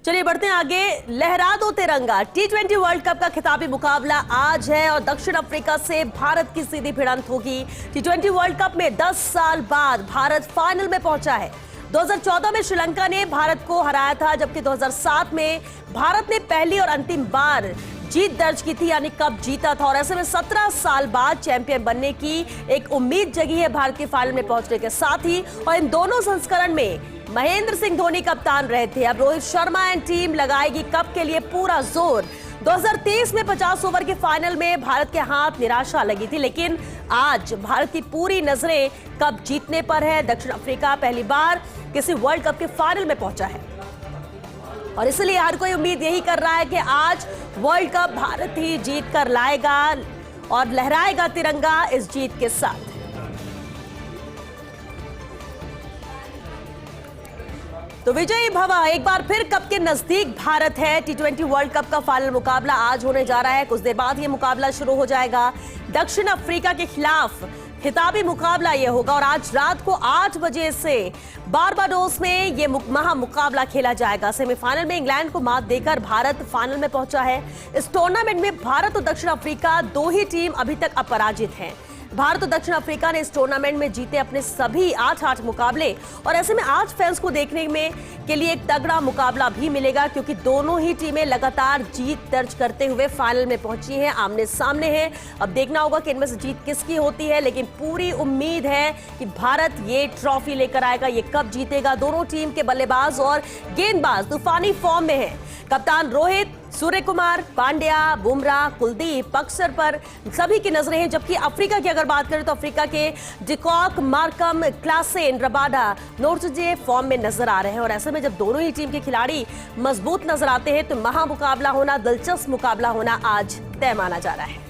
चलिए बढ़ते हैं आगे। लहरा दो तिरंगा। टी20 वर्ल्ड कप का खिताबी मुकाबला आज है और दक्षिण अफ्रीका से भारत की सीधी भिड़ंत होगी। टी20 वर्ल्ड कप में 10 साल बाद भारत फाइनल में पहुंचा है। 2014 में श्रीलंका ने भारत को हराया था, जबकि 2007 में भारत ने पहली और अंतिम बार जीत दर्ज की थी, यानी कप जीता था। और ऐसे में 17 साल बाद चैंपियन बनने की एक उम्मीद जगी है भारत के फाइनल में पहुंचने के साथ ही। और इन दोनों संस्करण में महेंद्र सिंह धोनी कप्तान रहे थे। अब रोहित शर्मा एंड टीम लगाएगी कप के लिए पूरा जोर। 2023 में 50 ओवर के फाइनल में भारत के हाथ निराशा लगी थी, लेकिन आज भारत की पूरी नजरें कप जीतने पर है। दक्षिण अफ्रीका पहली बार किसी वर्ल्ड कप के फाइनल में पहुंचा है और इसलिए हर कोई उम्मीद यही कर रहा है कि आज वर्ल्ड कप भारत ही जीत कर लाएगा और लहराएगा तिरंगा इस जीत के साथ। तो विजयी भव, एक बार फिर कप के नजदीक भारत है। टी20 वर्ल्ड कप का फाइनल मुकाबला आज होने जा रहा है। कुछ देर बाद ये मुकाबला शुरू हो जाएगा। दक्षिण अफ्रीका के खिलाफ खिताबी मुकाबला ये होगा और आज रात को 8 बजे से बारबाडोस में ये मुकाबला खेला जाएगा। सेमीफाइनल में इंग्लैंड को मात देकर भारत फाइनल में पहुंचा है। इस टूर्नामेंट में भारत और दक्षिण अफ्रीका दो ही टीम अभी तक अपराजित हैं। भारत और दक्षिण अफ्रीका ने इस टूर्नामेंट में जीते अपने सभी 8 मुकाबले और ऐसे में आज फैंस को देखने में के लिए एक तगड़ा मुकाबला भी मिलेगा, क्योंकि दोनों ही टीमें लगातार जीत दर्ज करते हुए फाइनल में पहुंची हैं, आमने सामने हैं। अब देखना होगा कि इनमें से जीत किसकी होती है, लेकिन पूरी उम्मीद है कि भारत ये ट्रॉफी लेकर आएगा, ये कप जीतेगा। दोनों टीम के बल्लेबाज और गेंदबाज तूफानी फॉर्म में हैं। कप्तान रोहित, सूर्य कुमार, पांड्या, बुमराह, कुलदीप, अक्सर पर सभी की नजरें हैं। जबकि अफ्रीका की अगर बात करें तो अफ्रीका के de Kock, Markram, Klaasen, Rabada, Nortje form में नजर आ रहे हैं। और ऐसे में जब दोनों ही टीम के खिलाड़ी मजबूत नजर आते हैं तो महामुकाबला होना, दिलचस्प मुकाबला होना आज तय माना जा रहा है।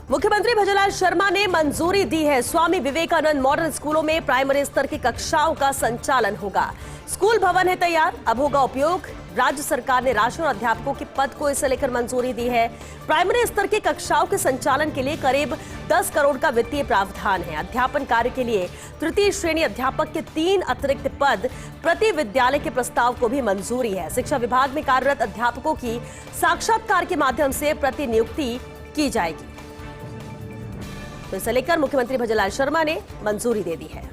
मुख्यमंत्री भजनलाल शर्मा ने मंजूरी दी है। स्वामी विवेकानंद मॉडल स्कूलों में प्राइमरी स्तर की कक्षाओं का संचालन होगा। स्कूल भवन है तैयार, अब होगा उपयोग। राज्य सरकार ने राशन और अध्यापकों के पद को इसे लेकर मंजूरी दी है। प्राइमरी स्तर की कक्षाओं के संचालन के लिए करीब 10 करोड़ का वित्तीय प्रावधान है। अध्यापन कार्य के लिए तृतीय श्रेणी अध्यापक के 3 अतिरिक्त पद प्रति विद्यालय के प्रस्ताव को भी मंजूरी है। शिक्षा विभाग में कार्यरत अध्यापकों की साक्षात्कार के माध्यम से प्रतिनियुक्ति की जाएगी। तो इसे लेकर मुख्यमंत्री भजनलाल शर्मा ने मंजूरी दे दी है।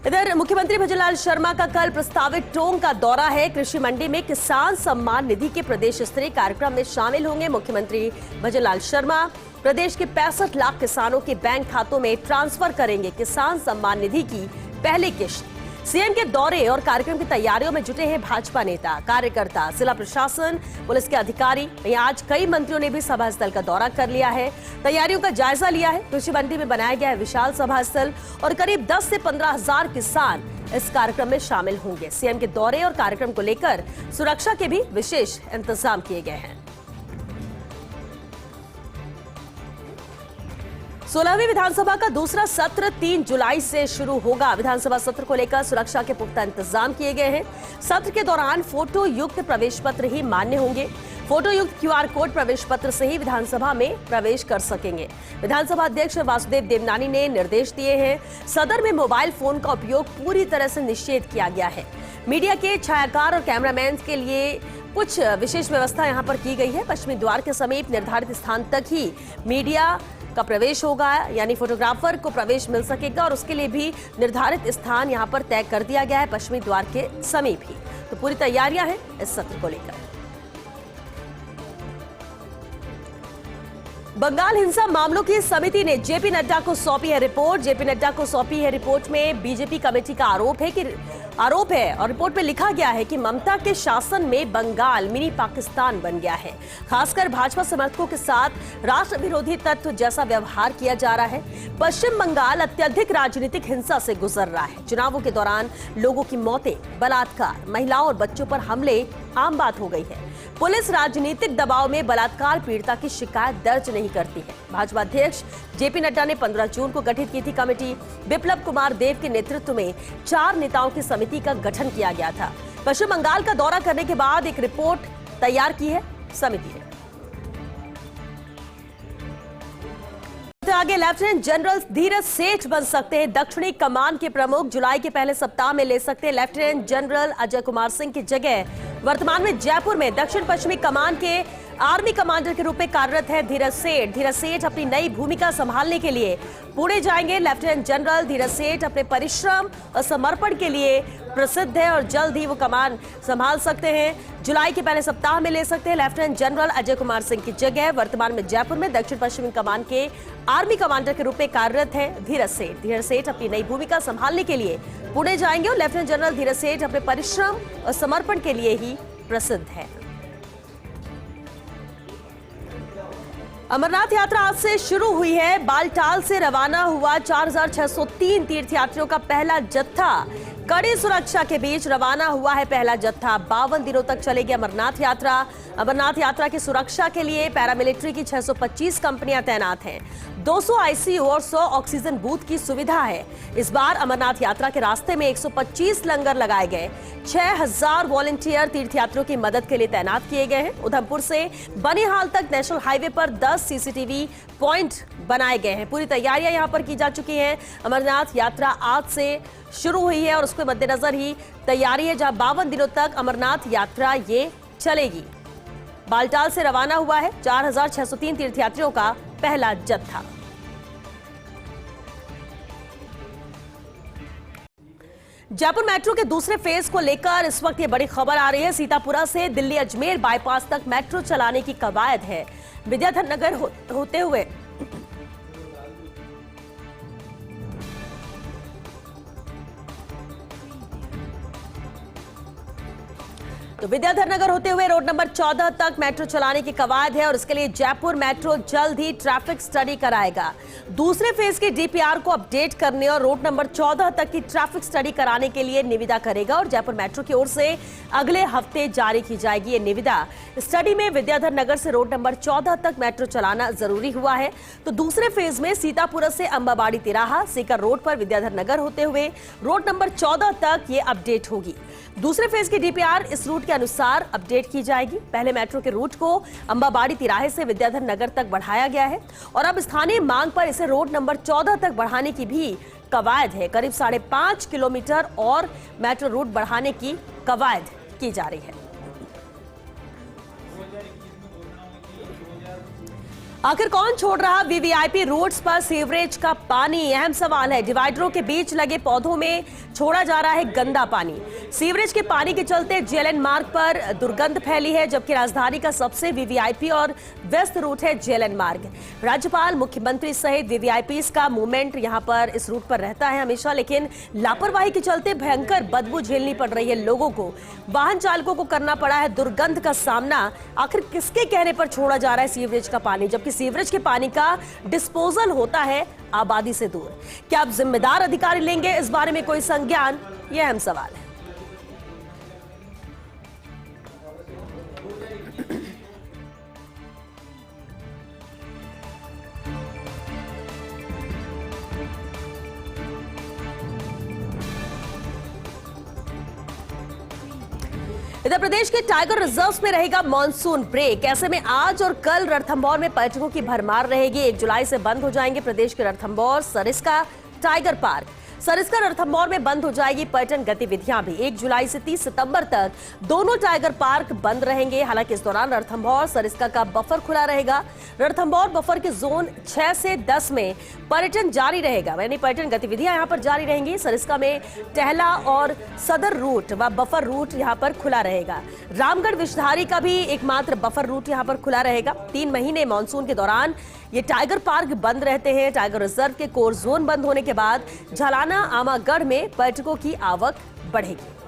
इधर मुख्यमंत्री भजनलाल शर्मा का कल प्रस्तावित टोंक का दौरा है। कृषि मंडी में किसान सम्मान निधि के प्रदेश स्तरीय कार्यक्रम में शामिल होंगे मुख्यमंत्री भजनलाल शर्मा। प्रदेश के 65 लाख किसानों के बैंक खातों में ट्रांसफर करेंगे किसान सम्मान निधि की पहली किश्त। सीएम के दौरे और कार्यक्रम की तैयारियों में जुटे हैं भाजपा नेता, कार्यकर्ता, जिला प्रशासन, पुलिस के अधिकारी। वहीं आज कई मंत्रियों ने भी सभा स्थल का दौरा कर लिया है, तैयारियों का जायजा लिया है। कृषि मंडी में बनाया गया है विशाल सभा स्थल और करीब 10 से 15 हजार किसान इस कार्यक्रम में शामिल होंगे। सीएम के दौरे और कार्यक्रम को लेकर सुरक्षा के भी विशेष इंतजाम किए गए हैं। 16वीं विधानसभा का दूसरा सत्र 3 जुलाई से शुरू होगा। विधानसभा सत्र को लेकर सुरक्षा के पुख्ता इंतजाम किए गए हैं। सत्र के दौरान फोटो युक्त प्रवेश पत्र ही मान्य होंगे। फोटो युक्त QR कोड प्रवेश पत्र से ही विधानसभा में प्रवेश कर सकेंगे। विधानसभा अध्यक्ष वासुदेव देवनानी ने निर्देश दिए हैं। सदन में मोबाइल फोन का उपयोग पूरी तरह से निषेध किया गया है। मीडिया के छायाकार और कैमरामैन के लिए कुछ विशेष व्यवस्था यहाँ पर की गई है। पश्चिमी द्वार के समीप निर्धारित स्थान तक ही मीडिया का प्रवेश होगा, यानी फोटोग्राफर को प्रवेश मिल सकेगा और उसके लिए भी निर्धारित स्थान यहां पर तय कर दिया गया है पश्चिमी द्वार के समीप ही। तो पूरी तैयारियां हैं इस सत्र को लेकर। बंगाल हिंसा मामलों की समिति ने जेपी नड्डा को सौंपी है रिपोर्ट। जेपी नड्डा को सौंपी है रिपोर्ट में बीजेपी कमेटी का आरोप है और रिपोर्ट में लिखा गया है कि ममता के शासन में बंगाल मिनी पाकिस्तान बन गया है। खासकर भाजपा समर्थकों के साथ राष्ट्र विरोधी तत्व जैसा व्यवहार किया जा रहा है। पश्चिम बंगाल अत्यधिक राजनीतिक हिंसा से गुजर रहा है। चुनावों के दौरान लोगों की मौतें, बलात्कार, महिलाओं और बच्चों पर हमले आम बात हो गई है। पुलिस राजनीतिक दबाव में बलात्कार पीड़िता की शिकायत दर्ज नहीं करती है। भाजपा अध्यक्ष जेपी नड्डा ने 15 जून को गठित की थी कमेटी। बिप्लब कुमार देव के नेतृत्व में 4 नेताओं की समिति का गठन किया गया था। पश्चिम बंगाल का दौरा करने के बाद एक रिपोर्ट तैयार की है समिति ने। आगे लेफ्टिनेंट जनरल धीरज सेठ बन सकते हैं दक्षिणी कमान के प्रमुख। जुलाई के पहले सप्ताह में ले सकते हैं लेफ्टिनेंट जनरल अजय कुमार सिंह की जगह। वर्तमान में जयपुर में दक्षिण पश्चिमी कमान के आर्मी कमांडर के रूप में कार्यरत है धीरज सेठ। धीरज सेठ अपनी नई भूमिका संभालने के लिए पुणे जाएंगे। लेफ्टिनेंट जनरल धीरज सेठ अपने परिश्रम और समर्पण के लिए प्रसिद्ध है और जल्द ही वो कमान संभाल सकते हैं। जुलाई के पहले सप्ताह में ले सकते हैं लेफ्टिनेंट जनरल अजय कुमार सिंह की जगह। वर्तमान में जयपुर में दक्षिण पश्चिमी कमान के आर्मी कमांडर के रूप में कार्यरत है धीरज सेठ। धीरज सेठ अपनी नई भूमिका संभालने के लिए पुणे जाएंगे और लेफ्टिनेंट जनरल धीरज सेठ अपने परिश्रम और समर्पण के लिए ही प्रसिद्ध है। अमरनाथ यात्रा आज से शुरू हुई है। बालटाल से रवाना हुआ 4603 तीर्थयात्रियों का पहला जत्था। कड़ी सुरक्षा के बीच रवाना हुआ है पहला जत्था। 52 दिनों तक चलेगी अमरनाथ यात्रा। अमरनाथ यात्रा की सुरक्षा के लिए पैरामिलिट्री की 625 कंपनियां तैनात हैं। 200 आईसीयू और 100 ऑक्सीजन बूथ की सुविधा है। इस बार अमरनाथ यात्रा के रास्ते में 125 लंगर लगाए गए। 6000 वॉलंटियर तीर्थयात्रियों की मदद के लिए तैनात किए गए हैं। उधमपुर से बनिहाल तक नेशनल हाईवे पर 10 सीसीटीवी पॉइंट बनाए गए हैं। पूरी तैयारियां यहां पर की जा चुकी हैं। अमरनाथ यात्रा आज से शुरू हुई है और उसके मद्देनजर ही तैयारी है, जहां 52 दिनों तक अमरनाथ यात्रा ये चलेगी। बालटाल से रवाना हुआ है 4603 तीर्थयात्रियों का पहला जत्था। जयपुर मेट्रो के दूसरे फेज को लेकर इस वक्त ये बड़ी खबर आ रही है। सीतापुरा से दिल्ली अजमेर बाईपास तक मेट्रो चलाने की कवायद है। विद्याधर नगर होते हुए विद्याधर नगर होते हुए रोड नंबर 14 तक मेट्रो चलाने की कवायद है और इसके लिए जयपुर मेट्रो जल्द ही ट्रैफिक स्टडी कराएगा। दूसरे फेज के डीपीआर को अपडेट करने और रोड नंबर 14 तक की ट्रैफिक स्टडी कराने के लिए निविदा करेगा और जयपुर मेट्रो की ओर से अगले हफ्ते जारी की जाएगी ये निविदा। स्टडी में विद्याधर नगर से रोड नंबर 14 तक मेट्रो चलाना जरूरी हुआ है। तो दूसरे फेज में सीतापुरा से अंबाबाड़ी तिराहा, सीकर रोड पर विद्याधर नगर होते हुए रोड नंबर 14 तक ये अपडेट होगी। दूसरे फेज की डीपीआर इस रूट के अनुसार अपडेट की जाएगी। पहले मेट्रो के रूट को अंबाबाड़ी तिराहे से विद्याधर नगर तक बढ़ाया गया है और अब स्थानीय मांग पर इसे रोड नंबर 14 तक बढ़ाने की भी कवायद है। करीब 5.5 किलोमीटर और मेट्रो रूट बढ़ाने की कवायद की जा रही है। आखिर कौन छोड़ रहा वीवीआईपी रोड्स पर सीवरेज का पानी? अहम सवाल है। डिवाइडरों के बीच लगे पौधों में छोड़ा जा रहा है गंदा पानी। सीवरेज के पानी के चलते जेएलएन मार्ग पर दुर्गंध फैली है, जबकि राजधानी का सबसे वीवीआईपी और व्यस्त रूट है जेएलएन मार्ग। राज्यपाल, मुख्यमंत्री सहित वीवीआईपी का मूवमेंट यहां पर इस रूट पर रहता है हमेशा, लेकिन लापरवाही के चलते भयंकर बदबू झेलनी पड़ रही है लोगों को। वाहन चालकों को करना पड़ा है दुर्गंध का सामना। आखिर किसके कहने पर छोड़ा जा रहा है सीवरेज का पानी, जबकि सीवरेज के पानी का डिस्पोजल होता है आबादी से दूर? क्या अब जिम्मेदार अधिकारी लेंगे इस बारे में कोई संज्ञान? यह अहम सवाल है। इधर प्रदेश के टाइगर रिजर्व्स में रहेगा मॉनसून ब्रेक। ऐसे में आज और कल रणथंभौर में पर्यटकों की भरमार रहेगी। 1 जुलाई से बंद हो जाएंगे प्रदेश के रणथंभौर, सरिस्का, टाइगर पार्क। सरिस्का रणथंभौर में बंद हो जाएगी पर्यटन गतिविधियां भी। 1 जुलाई से 30 सितंबर तक दोनों टाइगर पार्क बंद रहेंगे। हालांकि इस दौरान रणथंभौर सरिस्का का बफर खुला रहेगा। रणथंभौर बफर के जोन 6 से 10 में पर्यटन जारी रहेगा, यानी पर्यटन गतिविधियां यहां पर जारी रहेंगी। सरिस्का में टहला और सदर रूट व बफर रूट यहां पर खुला रहेगा। रामगढ़ विषधारी का भी एकमात्र बफर रूट यहां पर खुला रहेगा। 3 महीने मानसून के दौरान ये टाइगर पार्क बंद रहते हैं। टाइगर रिजर्व के कोर जोन बंद होने के बाद झालाना, आमागढ़ में पर्यटकों की आवक बढ़ेगी।